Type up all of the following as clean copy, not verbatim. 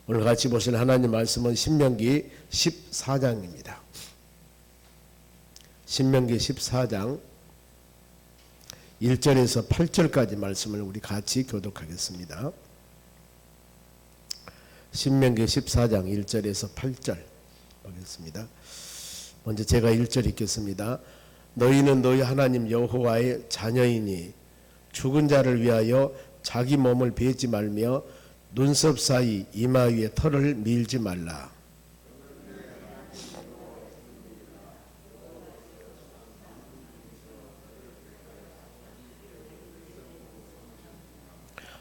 오늘 같이 보실 하나님 말씀은 신명기 14장입니다. 신명기 14장 1절에서 8절까지 말씀을 우리 같이 교독하겠습니다. 신명기 14장 1절에서 8절 보겠습니다. 먼저 제가 1절 읽겠습니다. 너희는 너희 하나님 여호와의 자녀이니 죽은 자를 위하여 자기 몸을 베지 말며 눈썹 사이 이마 위에 털을 밀지 말라.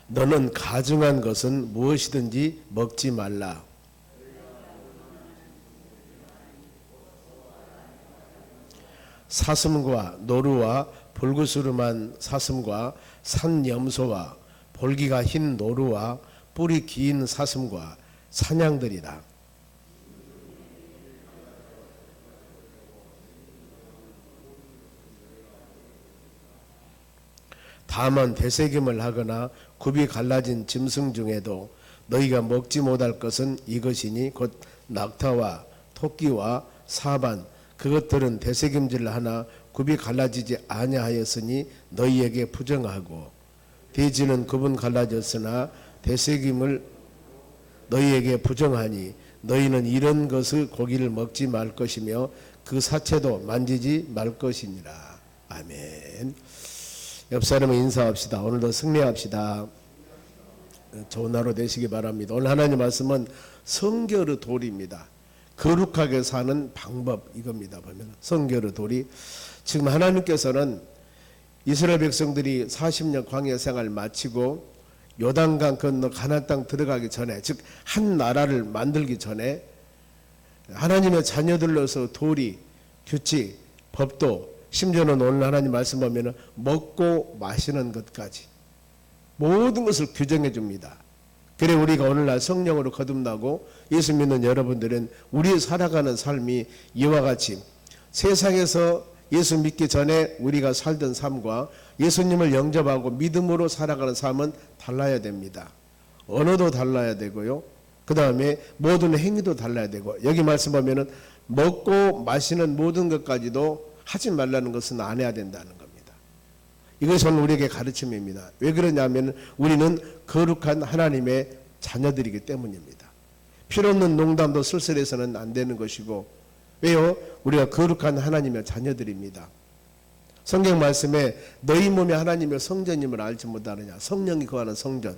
너는 가증한 것은 무엇이든지 먹지 말라. 사슴과 노루와 불구스름한 사슴과 산염소와 볼기가 흰 노루와 뿔이 긴 사슴과 사냥들이다. 다만 되새김을 하거나 굽이 갈라진 짐승 중에도 너희가 먹지 못할 것은 이것이니 곧 낙타와 토끼와 사반 그것들은 되새김질을 하나 굽이 갈라지지 아니하였으니 너희에게 부정하고 돼지는 굽은 갈라졌으나 되새김을 너희에게 부정하니 너희는 이런 것을 고기를 먹지 말 것이며 그 사체도 만지지 말 것이니라. 아멘. 옆 사람은 인사합시다. 오늘도 승리합시다. 좋은 하루 되시기 바랍니다. 오늘 하나님 말씀은 성결의 도리입니다. 거룩하게 사는 방법 이겁니다. 보면 성결의 도리. 지금 하나님께서는 이스라엘 백성들이 40년 광야 생활 마치고 요단강 건너 가나안 땅 들어가기 전에, 즉 한 나라를 만들기 전에 하나님의 자녀들로서 도리, 규칙, 법도, 심지어는 오늘 하나님 말씀 보면 먹고 마시는 것까지 모든 것을 규정해 줍니다. 그래 우리가 오늘날 성령으로 거듭나고 예수 믿는 여러분들은 우리 살아가는 삶이 이와 같이 세상에서 예수 믿기 전에 우리가 살던 삶과 예수님을 영접하고 믿음으로 살아가는 삶은 달라야 됩니다. 언어도 달라야 되고요. 그 다음에 모든 행위도 달라야 되고, 여기 말씀 보면은 먹고 마시는 모든 것까지도 하지 말라는 것은 안 해야 된다는 겁니다. 이것은 우리에게 가르침입니다. 왜 그러냐면 우리는 거룩한 하나님의 자녀들이기 때문입니다. 필요없는 농담도 쓸쓸해서는 안 되는 것이고, 왜요? 우리가 거룩한 하나님의 자녀들입니다. 성경 말씀에 너희 몸이 하나님의 성전임을 알지 못하느냐, 성령이 거하는 성전.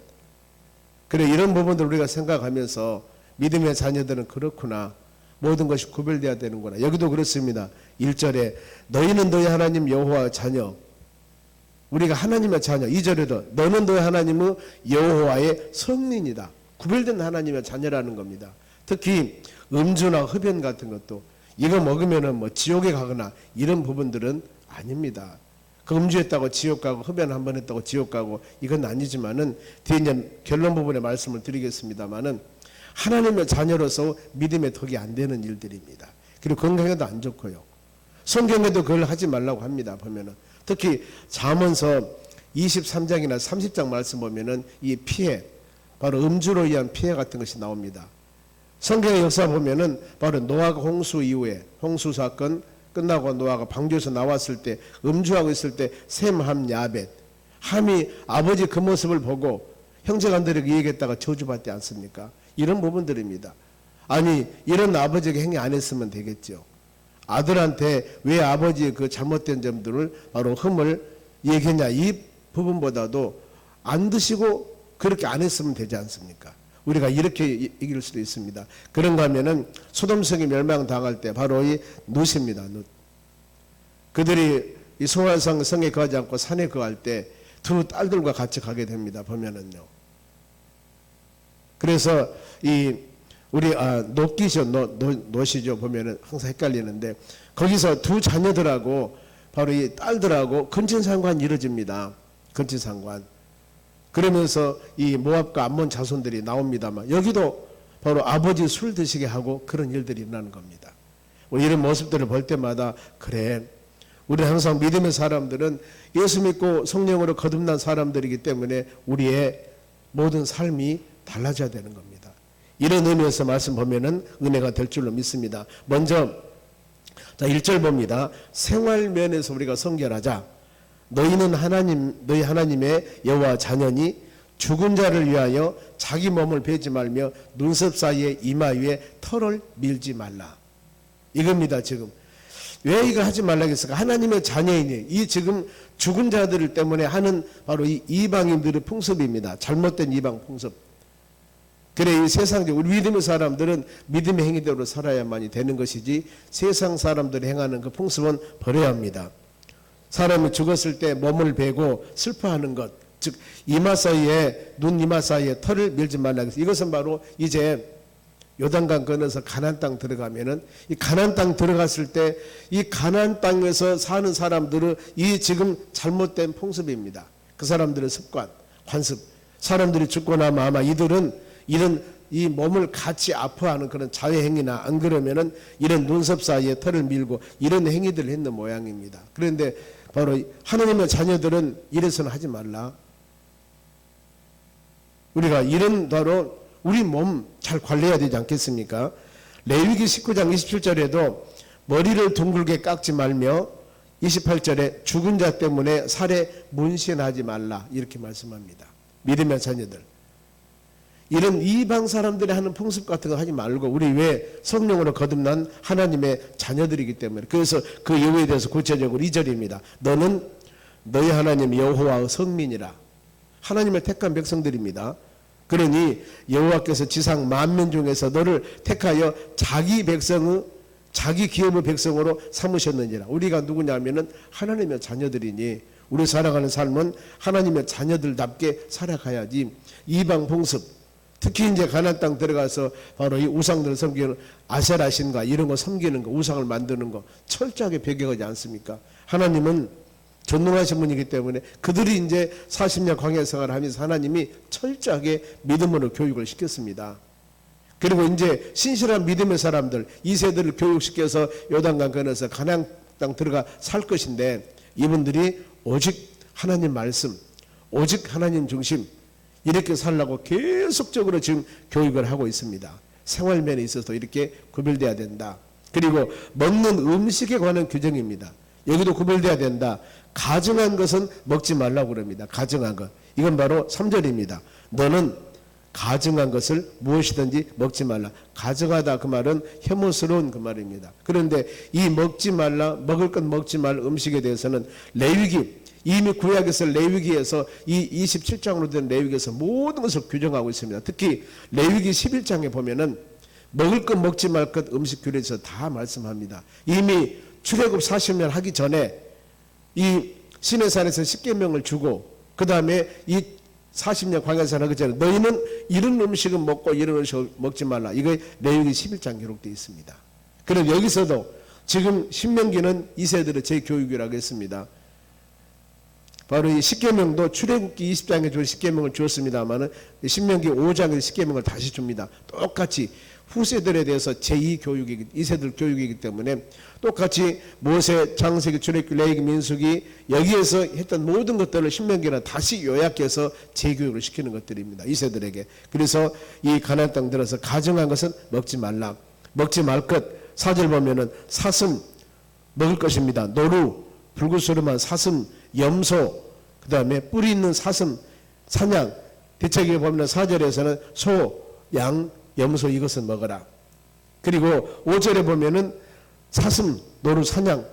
그래 이런 부분들 우리가 생각하면서 믿음의 자녀들은 그렇구나, 모든 것이 구별되어야 되는구나. 여기도 그렇습니다. 1절에 너희는 너희 하나님 여호와 자녀, 우리가 하나님의 자녀. 2절에도 너는 너희 하나님의 여호와의 성민이다. 구별된 하나님의 자녀라는 겁니다. 특히 음주나 흡연 같은 것도 이거 먹으면은 뭐 지옥에 가거나 이런 부분들은 아닙니다. 그 음주했다고 지옥 가고 흡연 한번 했다고 지옥 가고 이건 아니지만은 뒤에 이제 결론 부분에 말씀을 드리겠습니다만은 하나님의 자녀로서 믿음의 덕이 안 되는 일들입니다. 그리고 건강에도 안 좋고요. 성경에도 그걸 하지 말라고 합니다. 보면은 특히 잠언서 23장이나 30장 말씀 보면은 이 피해, 바로 음주로 의한 피해 같은 것이 나옵니다. 성경의 역사 보면은 바로 노아가 홍수 이후에 홍수 사건 끝나고 노아가 방주에서 나왔을 때 음주하고 있을 때 셈, 함, 야벳, 함이 아버지 그 모습을 보고 형제간들에게 얘기했다가 저주받지 않습니까? 이런 부분들입니다. 아니 이런 아버지에게 행위 안 했으면 되겠죠. 아들한테 왜 아버지의 그 잘못된 점들을 바로 흠을 얘기했냐, 이 부분보다도 안 드시고 그렇게 안 했으면 되지 않습니까? 우리가 이렇게 이길 수도 있습니다. 그런가 하면은 소돔성이 멸망당할 때 바로 이 룻입니다. 룻. 그들이 이 소알성 성에 거하지 않고 산에 거할 때 두 딸들과 같이 가게 됩니다. 보면은요. 그래서 이 우리 놋기죠, 놋이죠. 보면은 항상 헷갈리는데 거기서 두 자녀들하고 바로 이 딸들하고 근친상관이 이루어집니다. 근친상관. 그러면서 이 모압과 암몬 자손들이 나옵니다만 여기도 바로 아버지 술 드시게 하고 그런 일들이 일어나는 겁니다. 이런 모습들을 볼 때마다 그래, 우리 항상 믿음의 사람들은 예수 믿고 성령으로 거듭난 사람들이기 때문에 우리의 모든 삶이 달라져야 되는 겁니다. 이런 의미에서 말씀 보면은 은혜가 될 줄로 믿습니다. 먼저 자 1절 봅니다. 생활 면에서 우리가 성결하자. 너희는 너희 하나님의 여호와 자녀니 죽은 자를 위하여 자기 몸을 베지 말며 눈썹 사이에 이마 위에 털을 밀지 말라. 이겁니다. 지금 왜 이거 하지 말라고 했을까? 하나님의 자녀이니 이 지금 죽은 자들 때문에 하는 바로 이 이방인들의 풍습입니다. 잘못된 이방 풍습. 그래 이 세상적 우리 믿음의 사람들은 믿음의 행위대로 살아야만이 되는 것이지 세상 사람들이 행하는 그 풍습은 버려야 합니다. 사람이 죽었을 때 몸을 베고 슬퍼하는 것, 즉 이마 사이에 눈 이마 사이에 털을 밀지 말라고 했어요. 이것은 바로 이제 요단강 건너서 가나안 땅 들어가면은 이 가나안 땅 들어갔을 때 이 가나안 땅에서 사는 사람들은 이 지금 잘못된 풍습입니다. 그 사람들의 습관, 관습. 사람들이 죽고 나면 아마 이들은 이런 이 몸을 같이 아파하는 그런 자해 행위나 안 그러면은 이런 눈썹 사이에 털을 밀고 이런 행위들을 했는 모양입니다. 그런데 바로 하나님의 자녀들은 이래서는 하지 말라. 우리가 이런 바로 우리 몸 잘 관리해야 되지 않겠습니까? 레위기 19장 27절에도 머리를 둥글게 깎지 말며 28절에 죽은 자 때문에 살에 문신하지 말라 이렇게 말씀합니다. 믿음의 자녀들. 이런 이방 사람들이 하는 풍습 같은 거 하지 말고 우리 왜 성령으로 거듭난 하나님의 자녀들이기 때문에 그래서 그 예우에 대해서 구체적으로 2절입니다. 너는 너희 하나님 여호와의 성민이라. 하나님의 택한 백성들입니다. 그러니 여호와께서 지상 만민 중에서 너를 택하여 자기 백성의 자기 기업의 백성으로 삼으셨느니라. 우리가 누구냐면은 하나님의 자녀들이니 우리 살아가는 삶은 하나님의 자녀들답게 살아가야지 이방 풍습 특히 이제 가나안 땅 들어가서 바로 이 우상들을 섬기는 아세라신과 이런 거 섬기는 거 우상을 만드는 거 철저하게 배격하지 않습니까? 하나님은 전능하신 분이기 때문에 그들이 이제 40년 광야 생활을 하면서 하나님이 철저하게 믿음으로 교육을 시켰습니다. 그리고 이제 신실한 믿음의 사람들 이 세대를 교육시켜서 요단강 건너서 가나안 땅 들어가 살 것인데 이분들이 오직 하나님 말씀 오직 하나님 중심 이렇게 살라고 계속적으로 지금 교육을 하고 있습니다. 생활면에 있어서 이렇게 구별돼야 된다. 그리고 먹는 음식에 관한 규정입니다. 여기도 구별돼야 된다. 가증한 것은 먹지 말라고 그럽니다. 가증한 것. 이건 바로 3절입니다. 너는 가증한 것을 무엇이든지 먹지 말라. 가증하다 그 말은 혐오스러운 그 말입니다. 그런데 이 먹지 말라, 먹을 것 먹지 말 음식에 대해서는 레위기, 이미 구약에서 레위기에서 이 27장으로 된 레위기에서 모든 것을 규정하고 있습니다. 특히 레위기 11장에 보면은 먹을 것 먹지 말 것 음식 규례에서 다 말씀합니다. 이미 출애굽 40년 하기 전에 이 시내산에서 십계명을 주고 그 다음에 이 40년 광야산 하기 전에 너희는 이런 음식은 먹고 이런 음식을 먹지 말라. 이거 레위기 11장 기록되어 있습니다. 그럼 여기서도 지금 신명기는 이 세대의 재교육이라고 했습니다. 바로 이 십계명도 출애굽기 20장에 준 십계명을 주었습니다만은 신명기 5장에서 십계명을 다시 줍니다. 똑같이 후세들에 대해서 제2교육이기 이 세들 교육이기 때문에 똑같이 모세, 창세기, 출애굽기, 레위기, 민수기 여기에서 했던 모든 것들을 신명기는 다시 요약해서 재교육을 시키는 것들입니다. 이 세들에게. 그래서 이 가나안 땅 들어서 가증한 것은 먹지 말라. 먹지 말 것. 4절 보면은 사슴 먹을 것입니다. 노루, 불구스름한 사슴, 염소, 그 다음에 뿌리 있는 사슴, 사냥. 대책에 보면 4절에서는 소, 양, 염소 이것은 먹어라. 그리고 5절에 보면은 사슴, 노루, 사냥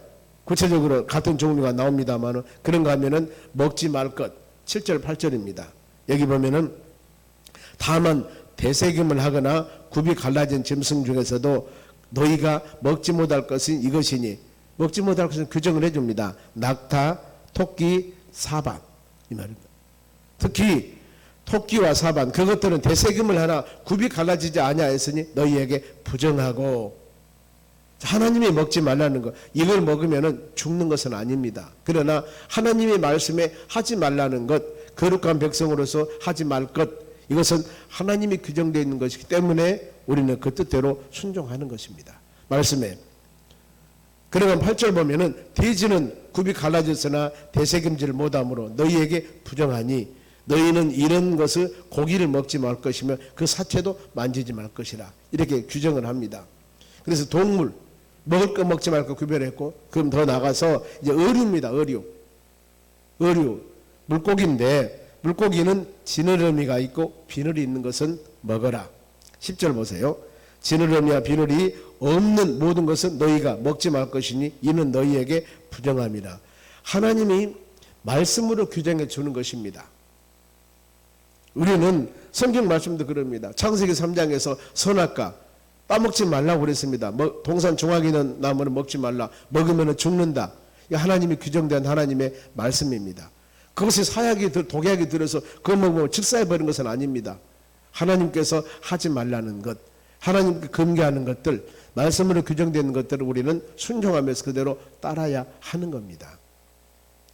구체적으로 같은 종류가 나옵니다만 그런가 하면은 먹지 말 것 7절 8절입니다. 여기 보면은 다만 대세금을 하거나 굽이 갈라진 짐승 중에서도 너희가 먹지 못할 것은 이것이니 먹지 못할 것은 규정을 해줍니다. 낙타, 토끼, 사반 이 말입니다. 특히 토끼와 사반 그것들은 대세금을 하나 굽이 갈라지지 아니하였으니 너희에게 부정하고 하나님이 먹지 말라는 것 이걸 먹으면 죽는 것은 아닙니다. 그러나 하나님의 말씀에 하지 말라는 것 거룩한 백성으로서 하지 말 것 이것은 하나님이 규정되어 있는 것이기 때문에 우리는 그 뜻대로 순종하는 것입니다. 말씀에 그러면 8절 보면은 돼지는 굽이 갈라졌으나 대세금질을 못함으로 너희에게 부정하니 너희는 이런 것을 고기를 먹지 말 것이며 그 사체도 만지지 말 것이라. 이렇게 규정을 합니다. 그래서 동물 먹을 거 먹지 말 거 구별했고, 그럼 더 나가서 이제 어류입니다. 어류 물고기인데, 물고기는 지느러미가 있고 비늘이 있는 것은 먹어라. 10절 보세요. 지느러미와 비늘이 없는 모든 것은 너희가 먹지 말 것이니 이는 너희에게 부정함이라. 하나님이 말씀으로 규정해 주는 것입니다. 우리는 성경 말씀도 그럽니다. 창세기 3장에서 선악과 따먹지 말라고 그랬습니다. 동산 중앙에 있는 나무는 먹지 말라. 먹으면 죽는다. 하나님이 규정된 하나님의 말씀입니다. 그것이 독약이 들어서 그거 먹으면 즉사해버린 것은 아닙니다. 하나님께서 하지 말라는 것, 하나님께 금기하는 것들, 말씀으로 규정되는 것들을 우리는 순종하면서 그대로 따라야 하는 겁니다.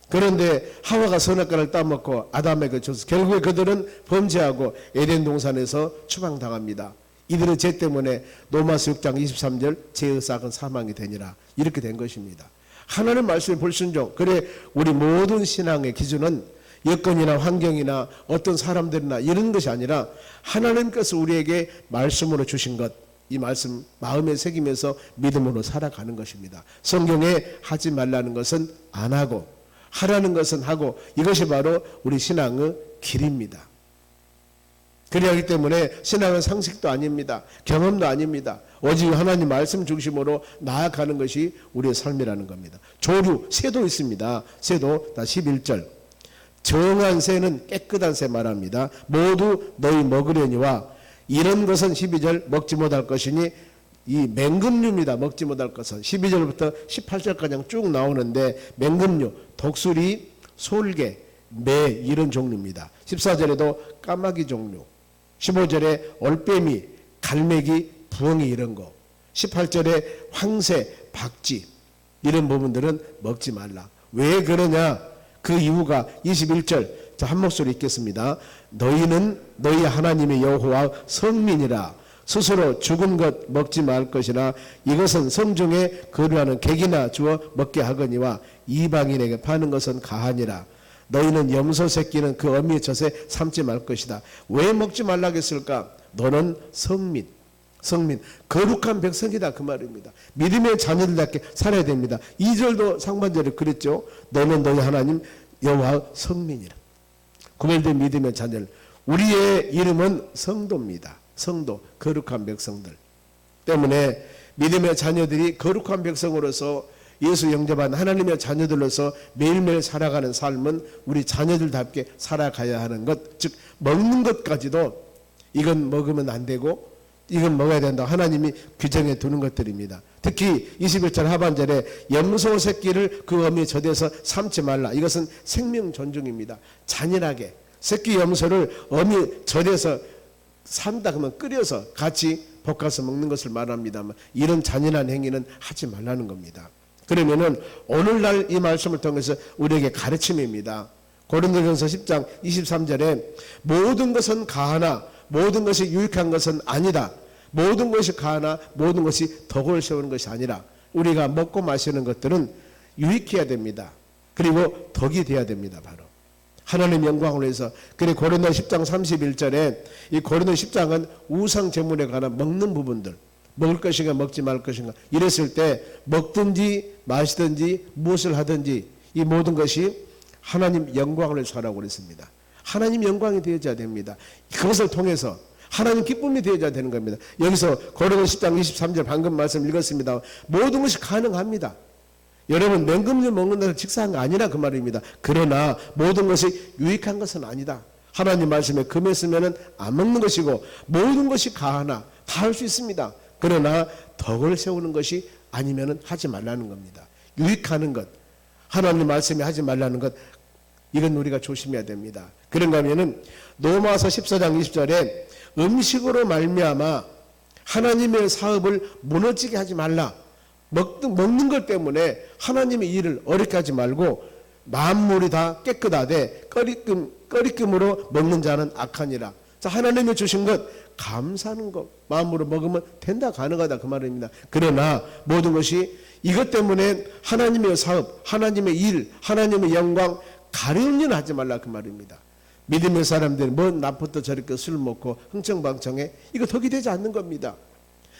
그런데 하와가 선악과를 따먹고 아담에게 줘서 결국에 그들은 범죄하고 에덴 동산에서 추방당합니다. 이들의 죄 때문에 로마서 6장 23절 죄의 싹은 사망이 되니라. 이렇게 된 것입니다. 하나님 말씀에 불순종. 그래 우리 모든 신앙의 기준은 여건이나 환경이나 어떤 사람들이나 이런 것이 아니라 하나님께서 우리에게 말씀으로 주신 것, 이 말씀 마음에 새기면서 믿음으로 살아가는 것입니다. 성경에 하지 말라는 것은 안 하고 하라는 것은 하고, 이것이 바로 우리 신앙의 길입니다. 그러기 때문에 신앙은 상식도 아닙니다. 경험도 아닙니다. 오직 하나님 말씀 중심으로 나아가는 것이 우리의 삶이라는 겁니다. 조류, 새도 있습니다. 새도 다 11절. 정한 새는 깨끗한 새 말합니다. 모두 너희 먹으려니와 이런 것은 12절 먹지 못할 것이니, 이 맹금류입니다. 먹지 못할 것은 12절부터 18절까지 쭉 나오는데, 맹금류, 독수리, 솔개, 매 이런 종류입니다. 14절에도 까마귀 종류, 15절에 올빼미, 갈매기, 부엉이 이런 거, 18절에 황새, 박쥐 이런 부분들은 먹지 말라. 왜 그러냐? 그 이유가 21절, 자, 한 목소리 읽겠습니다. 너희는 너희 하나님의 여호와 성민이라. 스스로 죽은 것 먹지 말 것이나 이것은 성중에 거류하는 객이나 주어 먹게 하거니와 이방인에게 파는 것은 가하니라. 너희는 염소 새끼는 그 어미의 젖에 삼지 말 것이다. 왜 먹지 말라고 했을까? 너는 성민, 거룩한 백성이다 그 말입니다. 믿음의 자녀들답게 살아야 됩니다. 2절도 상반절에 그랬죠. 너는 너희 하나님 여호와 성민이라. 구별된 믿음의 자녀들, 우리의 이름은 성도입니다. 성도, 거룩한 백성들 때문에 믿음의 자녀들이 거룩한 백성으로서 예수 영접한 하나님의 자녀들로서 매일매일 살아가는 삶은 우리 자녀들답게 살아가야 하는 것, 즉 먹는 것까지도 이건 먹으면 안 되고 이건 먹어야 된다 하나님이 규정해 두는 것들입니다. 특히 21절 하반절에 염소 새끼를 그 어미의 젖에서 삼지 말라. 이것은 생명 존중입니다. 잔인하게 새끼 염소를 어미 젖에서 산다 그러면 끓여서 같이 볶아서 먹는 것을 말합니다만, 이런 잔인한 행위는 하지 말라는 겁니다. 그러면은 오늘날 이 말씀을 통해서 우리에게 가르침입니다. 고린도전서 10장 23절에 모든 것은 가하나 모든 것이 유익한 것은 아니다. 모든 것이 가하나 모든 것이 덕을 세우는 것이 아니라, 우리가 먹고 마시는 것들은 유익해야 됩니다. 그리고 덕이 돼야 됩니다. 바로 하나님 영광을 위해서. 그래 고린도 10장 31절에 이 고린도 10장은 우상 제물에 관한 먹는 부분들, 먹을 것인가 먹지 말 것인가 이랬을 때 먹든지 마시든지 무엇을 하든지 이 모든 것이 하나님 영광을 위해서 하라고 그랬습니다. 하나님 영광이 되어야 됩니다. 그것을 통해서 하나님 기쁨이 되어야 되는 겁니다. 여기서 고린도 10장 23절 방금 말씀 읽었습니다. 모든 것이 가능합니다. 여러분 맹금류 먹는다고 직사한 거 아니라 그 말입니다. 그러나 모든 것이 유익한 것은 아니다. 하나님 말씀에 금했으면 안 먹는 것이고, 모든 것이 가하나 다 할 수 있습니다. 그러나 덕을 세우는 것이 아니면 하지 말라는 겁니다. 유익하는 것, 하나님 말씀에 하지 말라는 것, 이건 우리가 조심해야 됩니다. 그런가 하면은 로마서 14장 20절에 음식으로 말미암아 하나님의 사업을 무너지게 하지 말라. 먹는 것 때문에 하나님의 일을 어렵게 하지 말고 만물이 다 깨끗하되 꺼리낌으로 먹는 자는 악하니라. 자, 하나님이 주신 것 감사하는 것 마음으로 먹으면 된다, 가능하다 그 말입니다. 그러나 모든 것이 이것 때문에 하나님의 사업, 하나님의 일, 하나님의 영광 가려운 일 하지 말라 그 말입니다. 믿음의 사람들이 뭐 낮부터 저렇게 술 먹고 흥청방청해? 이거 덕이 되지 않는 겁니다.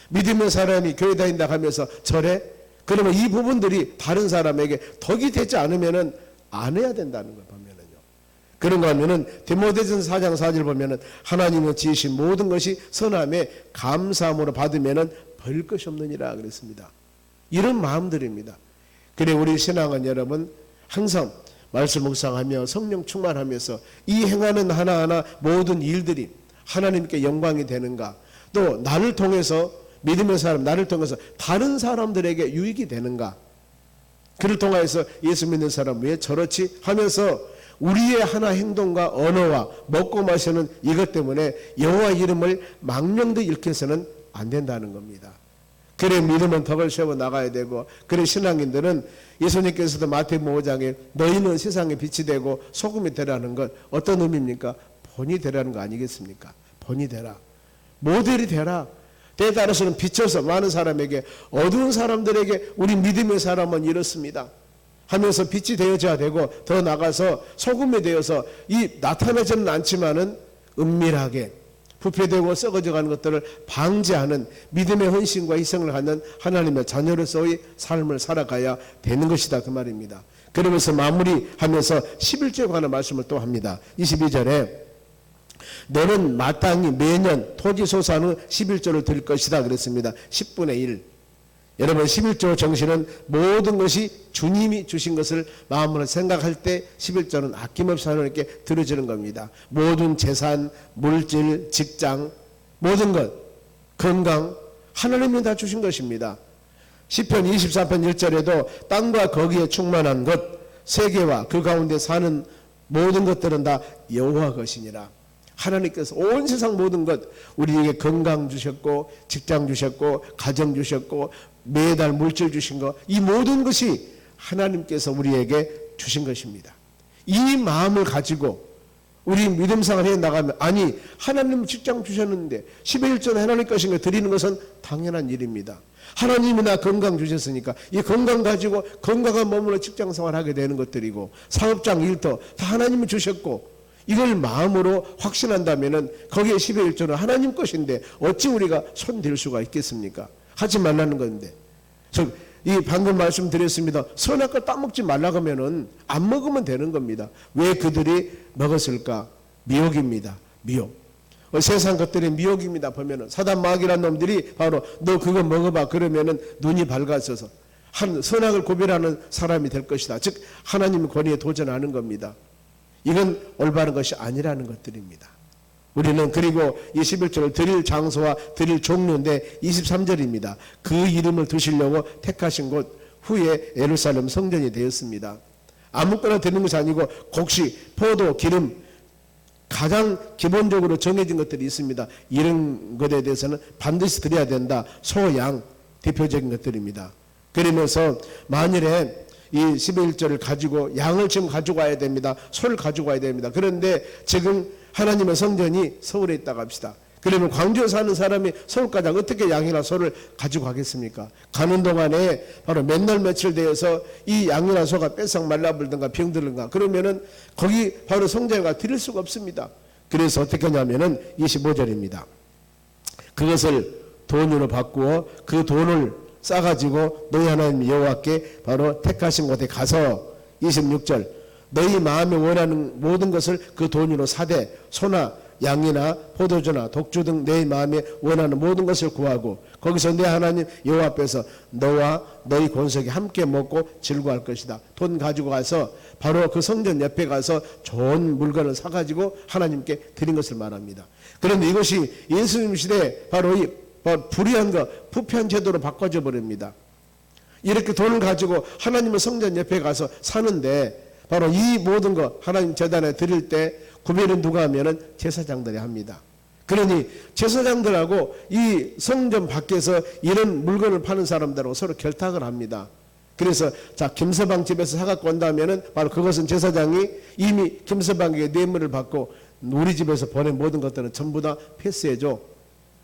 믿음의 사람이 교회 다닌다 하면서 저래? 그러면 이 부분들이 다른 사람에게 덕이 되지 않으면은 안 해야 된다는 걸 보면은요. 그런가 하면은 디모데전서 4장 4절 보면은 하나님은 지으신 모든 것이 선함에 감사함으로 받으면은 벌 것이 없느니라 그랬습니다. 이런 마음들입니다. 그래 우리 신앙은 여러분 항상 말씀 묵상하며 성령 충만하면서 이 행하는 하나하나 모든 일들이 하나님께 영광이 되는가, 또 나를 통해서 믿음의 사람 나를 통해서 다른 사람들에게 유익이 되는가, 그를 통해서 예수 믿는 사람 왜 저렇지 하면서 우리의 하나 행동과 언어와 먹고 마시는 이것 때문에 여호와 이름을 망령도 잃게서는 안 된다는 겁니다. 그래 믿음은 덕을 세워 나가야 되고, 그래 신앙인들은 예수님께서도 마태복음 5장에 너희는 세상의 빛이 되고 소금이 되라는 것 어떤 의미입니까? 본이 되라는 거 아니겠습니까? 본이 되라, 모델이 되라. 때에 따라서는 비춰서 많은 사람에게, 어두운 사람들에게 우리 믿음의 사람은 이렇습니다 하면서 빛이 되어져야 되고, 더 나가서 소금이 되어서 이 나타나지는 않지만은 은밀하게 부패되고 썩어져가는 것들을 방지하는 믿음의 헌신과 희생을 하는 하나님의 자녀로서의 삶을 살아가야 되는 것이다 그 말입니다. 그러면서 마무리하면서 11조에 관한 말씀을 또 합니다. 22절에 너는 마땅히 매년 토지 소산의 11조를 드릴 것이다 그랬습니다. 10분의 1. 여러분 11조 정신은 모든 것이 주님이 주신 것을 마음으로 생각할 때 11조는 아낌없이 하나님께 드려지는 겁니다. 모든 재산, 물질, 직장, 모든 것, 건강 하나님이 다 주신 것입니다. 시편 24편 1절에도 땅과 거기에 충만한 것, 세계와 그 가운데 사는 모든 것들은 다 여호와 것이니라. 하나님께서 온 세상 모든 것, 우리에게 건강 주셨고 직장 주셨고 가정 주셨고 매달 물질 주신 것, 이 모든 것이 하나님께서 우리에게 주신 것입니다. 이 마음을 가지고 우리 믿음생활 해 나가면, 아니 하나님 직장 주셨는데 11조는 하나님 것인 거 드리는 것은 당연한 일입니다. 하나님이 나 건강 주셨으니까 이 건강 가지고 건강한 몸으로 직장생활 하게 되는 것들이고, 사업장 일터 다 하나님이 주셨고, 이걸 마음으로 확신한다면은 거기에 11조는 하나님 것인데 어찌 우리가 손댈 수가 있겠습니까? 하지 말라는 건데. 이 방금 말씀드렸습니다. 선악 걸 따먹지 말라고 하면은 안 먹으면 되는 겁니다. 왜 그들이 먹었을까? 미혹입니다. 미혹. 세상 것들이 미혹입니다. 보면은 사단 마귀란 놈들이 바로 너 그거 먹어봐 그러면은 눈이 밝아져서 한 선악을 구별하는 사람이 될 것이다. 즉 하나님의 권위에 도전하는 겁니다. 이건 올바른 것이 아니라는 것들입니다. 우리는 그리고 이 11조를 드릴 장소와 드릴 종류인데 23절입니다. 그 이름을 두시려고 택하신 곳 후에 예루살렘 성전이 되었습니다. 아무거나 드리는 것이 아니고 곡식, 포도, 기름, 가장 기본적으로 정해진 것들이 있습니다. 이런 것에 대해서는 반드시 드려야 된다. 소, 양 대표적인 것들입니다. 그러면서 만일에 이 11조를 가지고 양을 지금 가지고 와야 됩니다. 소를 가지고 와야 됩니다. 그런데 지금 하나님의 성전이 서울에 있다고 합시다. 그러면 광주에 사는 사람이 서울까지 어떻게 양이나 소를 가지고 가겠습니까? 가는 동안에 바로 몇 날 며칠 되어서 이 양이나 소가 뺏싹 말라불든가 병들든가 그러면은 거기 바로 성전에 가 드릴 수가 없습니다. 그래서 어떻게 하냐면은 25절입니다. 그것을 돈으로 바꾸어 그 돈을 싸가지고 너희 하나님 여호와께 바로 택하신 곳에 가서 26절 너희 마음에 원하는 모든 것을 그 돈으로 사되 소나 양이나 포도주나 독주 등 내 마음에 원하는 모든 것을 구하고 거기서 내 하나님 여호와 앞에서 너와 너희 권속이 함께 먹고 즐거워할 것이다. 돈 가지고 가서 바로 그 성전 옆에 가서 좋은 물건을 사가지고 하나님께 드린 것을 말합니다. 그런데 이것이 예수님 시대에 바로 이 불의한 것, 부패한 제도로 바꿔져 버립니다. 이렇게 돈을 가지고 하나님의 성전 옆에 가서 사는데 바로 이 모든 것 하나님 제단에 드릴 때 구별은 누가 하면은 제사장들이 합니다. 그러니 제사장들하고 이 성전 밖에서 이런 물건을 파는 사람들하고 서로 결탁을 합니다. 그래서 자 김서방 집에서 사갖고 온다면은 바로 그것은 제사장이 이미 김서방에게 뇌물을 받고 우리 집에서 보낸 모든 것들은 전부 다 패스해줘.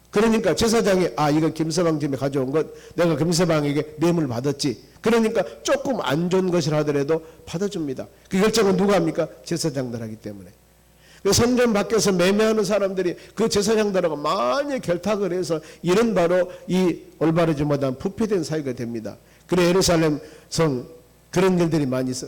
그러니까 제사장이 이거 김서방 집에 가져온 것 내가 김서방에게 뇌물 받았지. 그러니까 조금 안 좋은 것이라 하더라도 받아줍니다. 그 결정은 누가 합니까? 제사장들 하기 때문에. 성전 밖에서 매매하는 사람들이 그 제사장들하고 많이 결탁을 해서 이런 바로 이 올바르지 못한 부패된 사회가 됩니다. 그래 예루살렘 성 그런 일들이 많이 있어.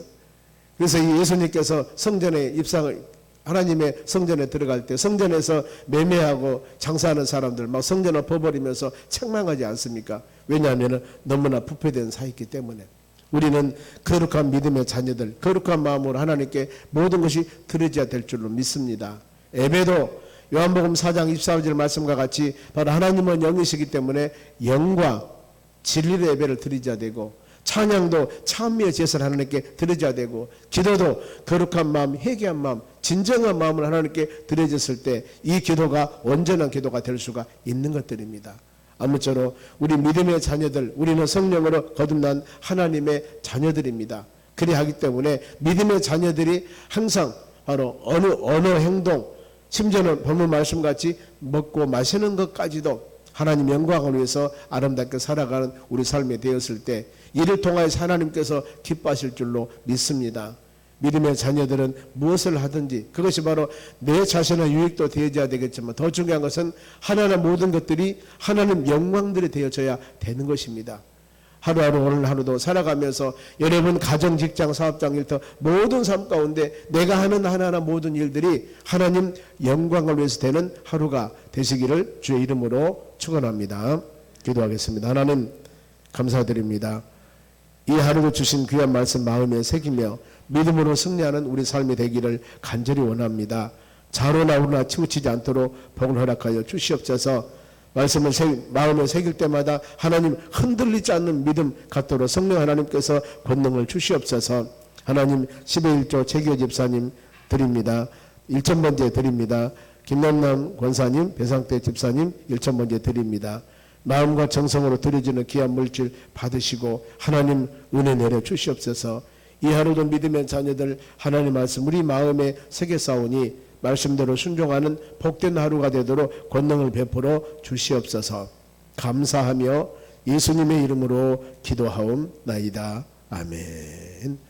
그래서 이 예수님께서 성전에 입상을 하나님의 성전에 들어갈 때 성전에서 매매하고 장사하는 사람들 막 성전을 퍼버리면서 책망하지 않습니까? 왜냐하면 너무나 부패된 사회이기 때문에. 우리는 거룩한 믿음의 자녀들, 거룩한 마음으로 하나님께 모든 것이 드려져야 될 줄로 믿습니다. 예배도 요한복음 4장 24절 말씀과 같이 바로 하나님은 영이시기 때문에 영과 진리의 예배를 드리셔야 되고, 찬양도 찬미의 제사를 하나님께 드려져야 되고, 기도도 거룩한 마음, 회개한 마음, 진정한 마음을 하나님께 드려졌을 때 이 기도가 온전한 기도가 될 수가 있는 것들입니다. 아무쪼록 우리 믿음의 자녀들, 우리는 성령으로 거듭난 하나님의 자녀들입니다. 그래야 하기 때문에 믿음의 자녀들이 항상 바로 어느 행동, 심지어는 본문 말씀같이 먹고 마시는 것까지도 하나님 영광을 위해서 아름답게 살아가는 우리 삶이 되었을 때 이를 통하여서 하나님께서 기뻐하실 줄로 믿습니다. 믿음의 자녀들은 무엇을 하든지 그것이 바로 내 자신의 유익도 되어져야 되겠지만 더 중요한 것은 하나님의 모든 것들이 하나님 영광들이 되어져야 되는 것입니다. 하루하루 오늘 하루도 살아가면서 여러분 가정, 직장, 사업장, 일터 모든 삶 가운데 내가 하는 하나하나 모든 일들이 하나님 영광을 위해서 되는 하루가 되시기를 주의 이름으로 축원합니다. 기도하겠습니다. 하나님 감사드립니다. 이 하루도 주신 귀한 말씀 마음에 새기며 믿음으로 승리하는 우리 삶이 되기를 간절히 원합니다. 자로나 우로나 치우치지 않도록 복을 허락하여 주시옵소서. 말씀을 마음에 새길 때마다 하나님 흔들리지 않는 믿음 갖도록 성령 하나님께서 권능을 주시옵소서. 하나님 10의 1조 최기호 집사님 드립니다. 1,000번째 드립니다. 김남남 권사님, 배상태 집사님 1,000번째 드립니다. 마음과 정성으로 드려지는 귀한 물질 받으시고 하나님 은혜 내려 주시옵소서. 이 하루도 믿음의 자녀들 하나님 말씀 우리 마음에 새겨 싸우니 말씀대로 순종하는 복된 하루가 되도록 권능을 베풀어 주시옵소서. 감사하며 예수님의 이름으로 기도하옵나이다. 아멘.